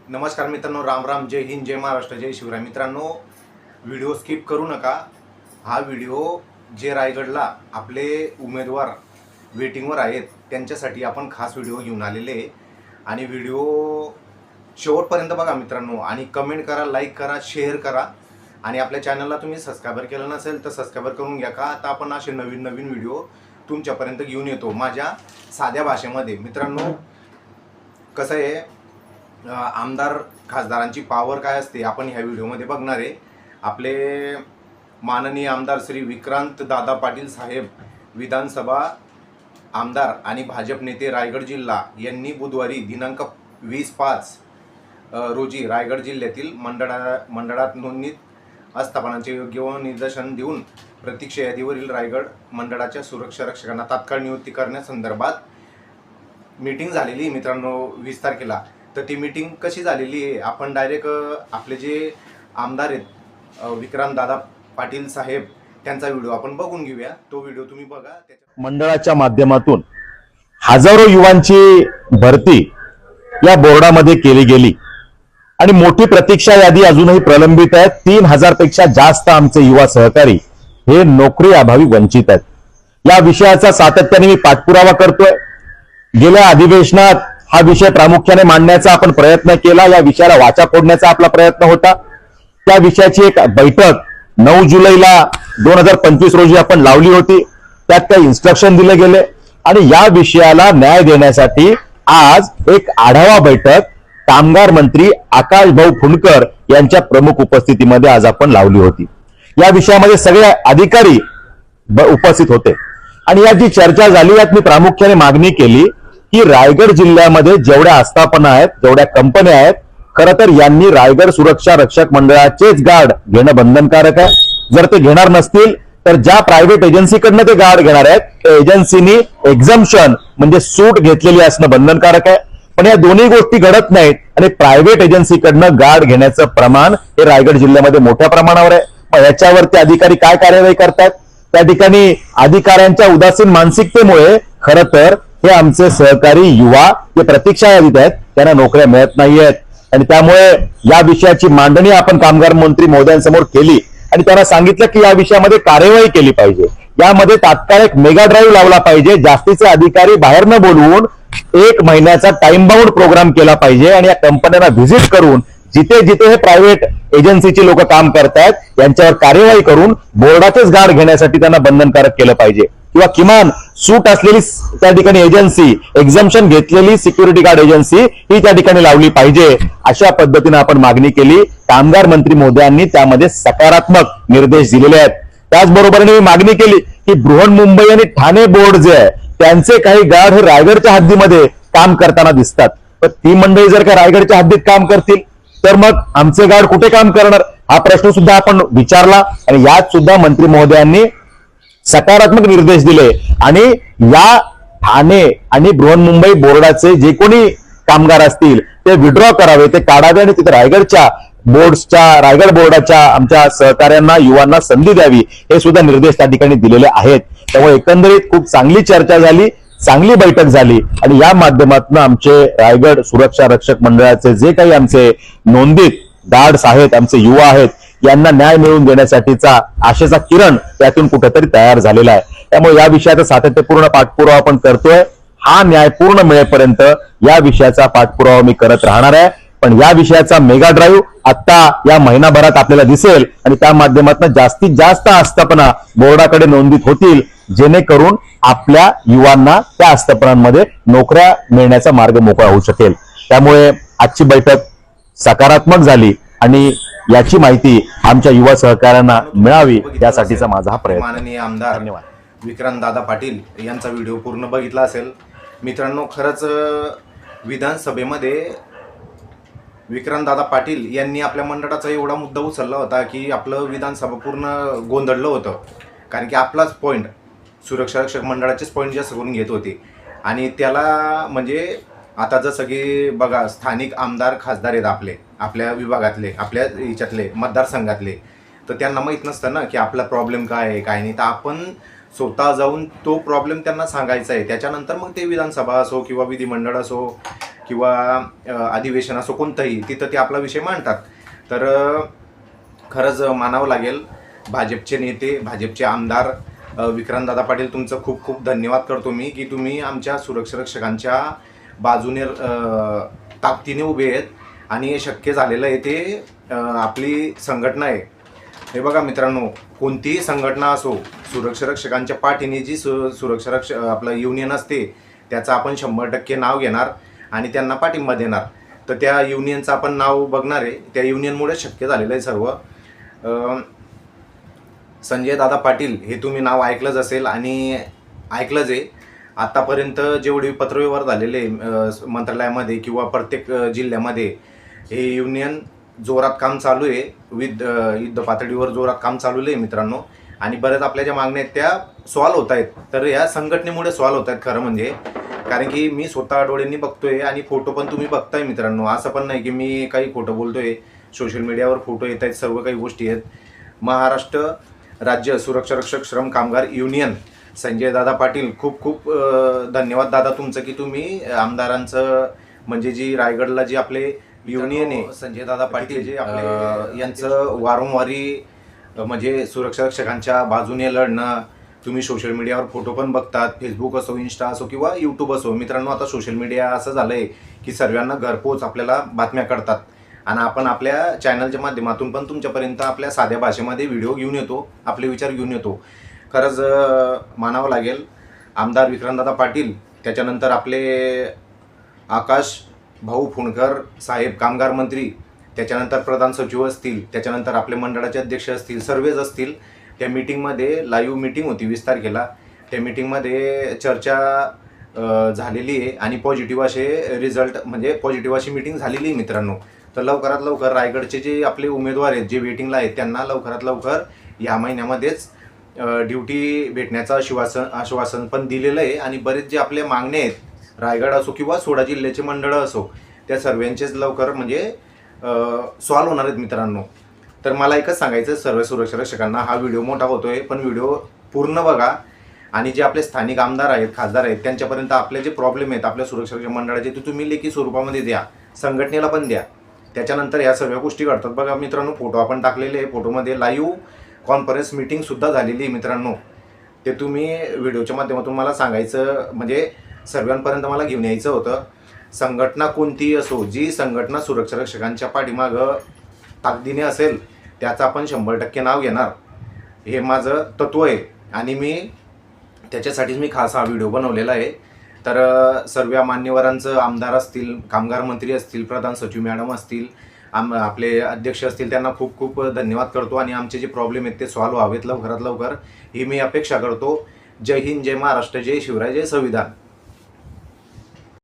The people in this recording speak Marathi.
नमस्कार मित्रांनो, राम राम, जय हिंद, जय महाराष्ट्र, जय शिवराय. मित्रांनो, व्हिडिओ स्किप करू नका. हा व्हिडिओ जे रायगडला आपले उमेदवार वेटिंगवर आहेत त्यांच्यासाठी आपण खास व्हिडिओ घेऊन आलेले आहे. आणि व्हिडिओ शेवटपर्यंत बघा मित्रांनो, आणि कमेंट करा, लाईक करा, शेअर करा. आणि आपल्या चॅनलला तुम्ही सबस्क्राईबर केलं नसेल तर सबस्क्राईबर करून घ्या. का आता आपण असे नवीन नवीन व्हिडिओ तुमच्यापर्यंत घेऊन येतो माझ्या साध्या भाषेमध्ये. मित्रांनो, कसं आहे, आमदार खासदारांची पावर काय असते आपण ह्या व्हिडिओमध्ये बघणार आहे. आपले माननीय आमदार श्री विक्रांत दादा पाटील साहेब, विधानसभा आमदार आणि भाजप नेते रायगड जिल्हा, यांनी बुधवारी दिनांक 20/5 रोजी रायगड जिल्ह्यातील मंडळात नोंदणीत आस्थापनांचे योग्य व निदर्शन देऊन प्रतीक्षा यादीवरील रायगड मंडळाच्या सुरक्षा रक्षकांना तात्काळ नियुक्ती करण्यासंदर्भात मीटिंग झालेली मित्रांनो 20 तारखेला. तर ती मीटिंग कशी झालेली आहे आपण डायरेक्ट आपले जे आमदार आहेत विक्रांत दादा पाटील साहेब त्यांचा व्हिडिओ आपण बघून घेऊया. तो व्हिडिओ तुम्ही बघा. मंडळाच्या माध्यमातून हजारो युवांची भरती या बोर्डामध्ये केली गेली आणि मोठी प्रतीक्षा यादी अजूनही प्रलंबित आहे. 3000 पेक्षा जास्त आमचे युवा सहकारी हे नोकरी अभावी वंचित आहेत. या विषयाचा सातत्याने मी पाठपुरावा करतोय. गेल्या अधिवेशनात हा विषय प्रामुख्याने मांडण्याचा आपण प्रयत्न केला. या विषयाला वाचा फोडण्याचा आपला प्रयत्न होता. त्या विषयाची एक बैठक 9 जुलैला 2025 रोजी आपण लावली होती. त्यात काही इन्स्ट्रक्शन दिले गेले आणि या विषयाला न्याय देण्यासाठी आज एक आढावा बैठक कामगार मंत्री आकाश भाऊ फुंडकर यांच्या प्रमुख उपस्थितीमध्ये आज आपण लावली होती. या विषयामध्ये सगळे अधिकारी उपस्थित होते आणि यात जी चर्चा झाली यात मी प्रामुख्याने मागणी केली की रायगड जिल्ह्यामध्ये जेवढ्या आस्थापना आहेत, जेवढ्या कंपन्या आहेत, खरं तर यांनी रायगड सुरक्षा रक्षक मंडळाचेच गार्ड घेणं बंधनकारक आहे. जर ते घेणार नसतील तर ज्या प्रायव्हेट एजन्सीकडनं ते गार्ड घेणार आहेत त्या एजन्सीनी एक्झम्पशन म्हणजे सूट घेतलेली असणं बंधनकारक आहे. पण या दोन्ही गोष्टी घडत नाहीत आणि प्रायव्हेट एजन्सीकडनं गार्ड घेण्याचं प्रमाण हे रायगड जिल्ह्यामध्ये मोठ्या प्रमाणावर आहे. मग याच्यावरती अधिकारी काय कार्यवाही करतात? त्या ठिकाणी अधिकाऱ्यांच्या उदासीन मानसिकतेमुळे खरं तर हे आमचे सहकारी युवा जे प्रतीक्षा यादीत आहेत त्यांना नोकऱ्या मिळत नाहीयेत. आणि त्यामुळे या विषयाची मांडणी आपण कामगार मंत्री महोदयांसमोर केली आणि त्यांना सांगितलं की या विषयामध्ये कार्यवाही केली पाहिजे. यामध्ये तात्काळ एक मेगा ड्राईव्ह लावला पाहिजे. जास्तीचे अधिकारी बाहेर न बोलवून 1 महिन्याचा टाइम बाउंड प्रोग्राम केला पाहिजे आणि या कंपन्यांना व्हिजिट करून जिथे जिथे हे प्रायव्हेट एजन्सीचे लोक काम करतायत यांच्यावर कार्यवाही करून बोर्डाचेच गार्ड घेण्यासाठी त्यांना बंधनकारक केलं पाहिजे. किंवा किमान सूट असलेली त्या ठिकाणी एजन्सी, एक्झम्पशन घेतलेली सिक्युरिटी गार्ड एजन्सी ही त्या ठिकाणी लावली पाहिजे. अशा पद्धतीने आपण मागणी केली. कामगार मंत्री महोदयांनी त्यामध्ये सकारात्मक निर्देश दिलेले आहेत. त्याचबरोबर मी मागणी केली की बृहन्मुंबई आणि ठाणे बोर्ड जे आहे त्यांचे काही गार्ड हे रायगडच्या हद्दीमध्ये काम करताना दिसतात. पण ती मंडळी जर का रायगडच्या हद्दीत काम करतील तर मग आमचे गार्ड कुठे काम करणार हा प्रश्न सुद्धा आपण विचारला आणि यात सुद्धा मंत्री महोदयांनी सकारात्मक निर्देश दिले आणि या ठाणे आणि बृहन्मुंबई बोर्डाचे जे कोणी कामगार असतील ते विड्रॉ करावे, ते काढावे आणि तिथे रायगड बोर्डाच्या आमच्या सहकार्यांना, युवांना संधी द्यावी हे सुद्धा निर्देश त्या ठिकाणी दिलेले आहेत. त्यामुळे एकंदरीत खूप चांगली चर्चा झाली, चांगली बैठक झाली आणि या माध्यमातून आमचे रायगड सुरक्षा रक्षक मंडळाचे जे काही आमचे नोंदित गार्ड्स आहेत, आमचे युवा आहेत, यांना न्याय मिळवून देण्यासाठीचा आशेचा किरण त्यातून कुठेतरी तयार झालेला आहे. त्यामुळे या विषयाचा सातत्यपूर्ण पाठपुरावा आपण करतोय. हा न्याय पूर्ण मिळेपर्यंत या विषयाचा पाठपुरावा मी करत राहणार आहे. पण या विषयाचा मेगा ड्राईव्ह आता या महिनाभरात आपल्याला दिसेल आणि त्या माध्यमातून जास्तीत जास्त आस्थापना बोर्डाकडे नोंदीत होतील जेणेकरून आपल्या युवांना त्या आस्थापनांमध्ये नोकऱ्या मिळण्याचा मार्ग मोकळा होऊ शकेल. त्यामुळे आजची बैठक सकारात्मक झाली आणि याची माहिती आमच्या युवा सहकाऱ्यांना मिळावी यासाठीचा माझा हा प्रयत्न. माननीय आमदार विक्रांत दादा पाटील यांचा व्हिडिओ पूर्ण बघितला असेल मित्रांनो. खरंच विधानसभेमध्ये विक्रांत दादा पाटील यांनी आपल्या मंडळाचा एवढा मुद्दा उचलला होता की आपलं विधानसभा पूर्ण गोंधळलं होतं. कारण की आपलाच पॉईंट सुरक्षा रक्षक मंडळाचेच पॉईंट जास्त करून घेत होते आणि त्याला म्हणजे आता जसं की बघा स्थानिक आमदार खासदार आहेत आपल्या विभागातले, आपल्या ह्याच्यातले मतदारसंघातले, तर त्यांना माहीत नसतं ना की आपला प्रॉब्लेम काय आहे काय नाही. तर आपण स्वतः जाऊन तो प्रॉब्लेम त्यांना सांगायचा आहे. त्याच्यानंतर मग ते विधानसभा असो किंवा विधिमंडळ असो किंवा अधिवेशन असो कोणतंही, तिथं ते आपला विषय मांडतात. तर खरंच मानावं लागेल भाजपचे नेते, भाजपचे आमदार विक्रांतदादा पाटील, तुमचं खूप खूप धन्यवाद करतो मी की तुम्ही आमच्या सुरक्षारक्षकांच्या बाजूने ताकदीने उभे आहेत आणि हे शक्य झालेलं आहे ते आपली संघटना आहे. हे बघा मित्रांनो, कोणतीही संघटना असो, सुरक्षारक्षकांच्या पाठीने जी आपलं युनियन असते त्याचं आपण 100% नाव घेणार आणि त्यांना पाठिंबा देणार. तर त्या युनियनचं आपण नाव बघणार आहे, त्या युनियनमुळे शक्य झालेलं आहे सर्व. संजय दादा पाटील हे तुम्ही नाव ऐकलंच असेल आणि ऐकलंच आहे. आतापर्यंत जेवढे पत्रव्यवहार झालेले मंत्रालयामध्ये किंवा प्रत्येक जिल्ह्यामध्ये हे युनियन जोरात काम चालू आहे, युद्ध पातळीवर जोरात काम चालू आहे मित्रांनो. आणि बऱ्याच आपल्या ज्या मागण्या आहेत त्या सॉल्व्ह होत आहेत. तर या संघटनेमुळे सॉल्व्ह होत आहेत खरं म्हणजे, कारण की मी स्वतः डोळ्यांनी बघतोय आणि फोटो पण तुम्ही बघताय मित्रांनो. असं पण नाही की मी काही खोटं बोलतोय, सोशल मीडियावर फोटो येत आहेत, सर्व काही गोष्टी आहेत. महाराष्ट्र राज्य सुरक्षारक्षक श्रम कामगार युनियन संजय दादा पाटील, खूप खूप धन्यवाद दादा तुमचं की तुम्ही आमदारांचं म्हणजे जी रायगडला जी आपले युनियन आहे संजय दादा पाटील जे आपले यांचं वारंवारी म्हणजे सुरक्षारक्षकांच्या बाजूने लढणं. तुम्ही सोशल मीडियावर फोटो पण बघतात, फेसबुक असो, इंस्टा असो किंवा यूट्यूब असो. मित्रांनो, आता सोशल मीडिया असं झालं आहे की सर्वांना घरपोच आपल्याला बातम्या कळतात आणि आपण आपल्या चॅनलच्या माध्यमातून पण तुमच्यापर्यंत आपल्या साध्या भाषेमध्ये व्हिडिओ घेऊन येतो, आपले विचार घेऊन येतो. खरंच मानावं लागेल आमदार विक्रांतदादा पाटील, त्याच्यानंतर आपले आकाश भाऊ फुंडकर साहेब कामगार मंत्री, त्याच्यानंतर प्रधान सचिव असतील, त्याच्यानंतर आपले मंडळाचे अध्यक्ष असतील, सर्वच असतील. त्या मीटिंगमध्ये लाईव्ह मीटिंग होती 20 तारखेला. त्या मीटिंगमध्ये चर्चा झालेली आहे आणि पॉझिटिव्ह असे रिझल्ट म्हणजे पॉझिटिव्ह अशी मीटिंग झालेली आहे मित्रांनो. तर लवकरात लवकर रायगडचे जे आपले उमेदवार आहेत जे वेटिंगला आहेत त्यांना लवकरात लवकर या महिन्यामध्येच ड्युटी भेटण्याचं आश्वासन पण दिलेलं आहे. आणि बरेच जे आपल्या मागण्या आहेत रायगड असो किंवा 16 जिल्ह्याचे मंडळं असो त्या सर्वांचेच लवकर म्हणजे सॉल्व्ह होणार आहेत मित्रांनो. तर मला एकच सांगायचं सर्व सुरक्षारक्षकांना, हा व्हिडिओ मोठा होतोय पण व्हिडिओ पूर्ण बघा आणि जे आपले स्थानिक आमदार आहेत, खासदार आहेत, त्यांच्यापर्यंत आपले जे प्रॉब्लेम आहेत आपल्या सुरक्षारक्षक मंडळाचे ते तुम्ही लेखी स्वरूपामध्ये द्या, संघटनेला पण द्या. त्याच्यानंतर ह्या सर्व गोष्टी घडतात. बघा मित्रांनो, फोटो आपण टाकलेले आहे, फोटोमध्ये लाईव्ह कॉन्फरन्स मीटिंगसुद्धा झालेली आहे मित्रांनो. ते तुम्ही व्हिडिओच्या माध्यमातून मला सांगायचं म्हणजे सर्वांपर्यंत मला घेऊन यायचं होतं. संघटना कोणतीही असो, जी संघटना सुरक्षारक्षकांच्या पाठीमागं ताकदीने असेल त्याचं आपण 100% नाव घेणार, हे माझं तत्त्व आहे आणि मी त्याच्यासाठीच मी खास हा व्हिडिओ बनवलेला आहे. तर सर्व मान्यवरांचं, आमदार असतील, कामगार मंत्री असतील, प्रधान सचिव मॅडम असतील, आपले अध्यक्ष असतील, त्यांना खूप खूप धन्यवाद करतो आणि आमचे जे प्रॉब्लेम आहेत ते सॉल्व्ह व्हावेत लवकरात लवकर ही मी अपेक्षा करतो. जय हिंद, जय महाराष्ट्र, जय शिवराय, जय संविधान.